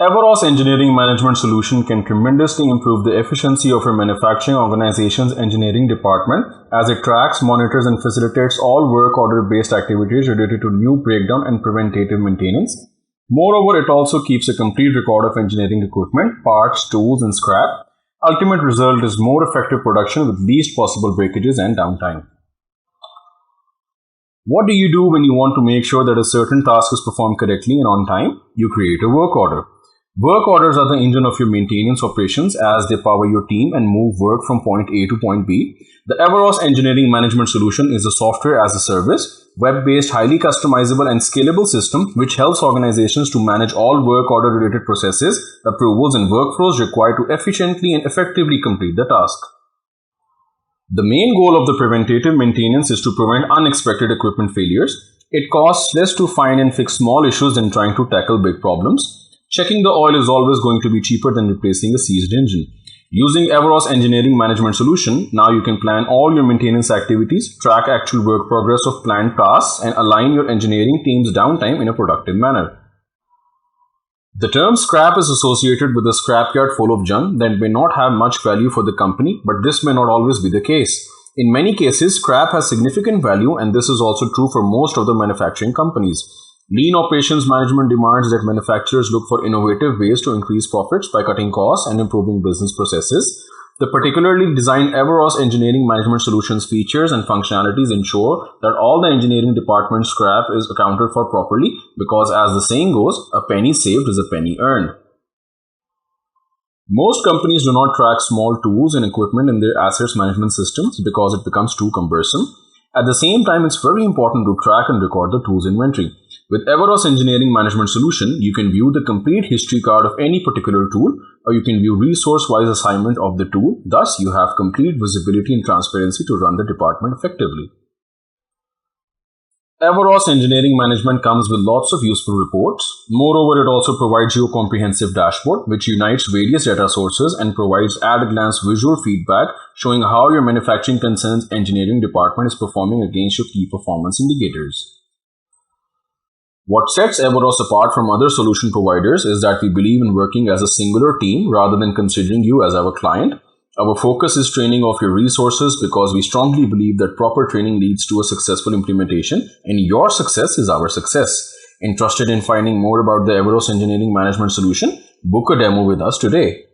Everos Engineering Management Solution can tremendously improve the efficiency of your manufacturing organization's engineering department as it tracks, monitors, and facilitates all work order-based activities related to new breakdown and preventative maintenance. Moreover, it also keeps a complete record of engineering equipment, parts, tools, and scrap. Ultimate result is more effective production with least possible breakages and downtime. What do you do when you want to make sure that a certain task is performed correctly and on time? You create a work order. Work orders are the engine of your maintenance operations as they power your team and move work from point A to point B. The Everos Engineering Management Solution is a software as a service, web-based, highly customizable and scalable system which helps organizations to manage all work order related processes, approvals and workflows required to efficiently and effectively complete the task. The main goal of the preventative maintenance is to prevent unexpected equipment failures. It costs less to find and fix small issues than trying to tackle big problems. Checking the oil is always going to be cheaper than replacing a seized engine. Using Everos Engineering Management Solution, now you can plan all your maintenance activities, track actual work progress of planned tasks, and align your engineering team's downtime in a productive manner. The term scrap is associated with a scrapyard full of junk that may not have much value for the company, but this may not always be the case. In many cases, scrap has significant value, and this is also true for most of the manufacturing companies. Lean operations management demands that manufacturers look for innovative ways to increase profits by cutting costs and improving business processes. The particularly designed Everos Engineering Management Solutions features and functionalities ensure that all the engineering department scrap is accounted for properly because, as the saying goes, a penny saved is a penny earned. Most companies do not track small tools and equipment in their assets management systems because it becomes too cumbersome. At the same time, it's very important to track and record the tools inventory. With Everos Engineering Management Solution, you can view the complete history card of any particular tool, or you can view resource-wise assignment of the tool. Thus, you have complete visibility and transparency to run the department effectively. Everos Engineering Management comes with lots of useful reports. Moreover, it also provides you a comprehensive dashboard which unites various data sources and provides at-a-glance visual feedback showing how your manufacturing concern's engineering department is performing against your key performance indicators. What sets Everos apart from other solution providers is that we believe in working as a singular team rather than considering you as our client. Our focus is training of your resources because we strongly believe that proper training leads to a successful implementation and your success is our success. Interested in finding more about the Everos Engineering Management Solution? Book a demo with us today.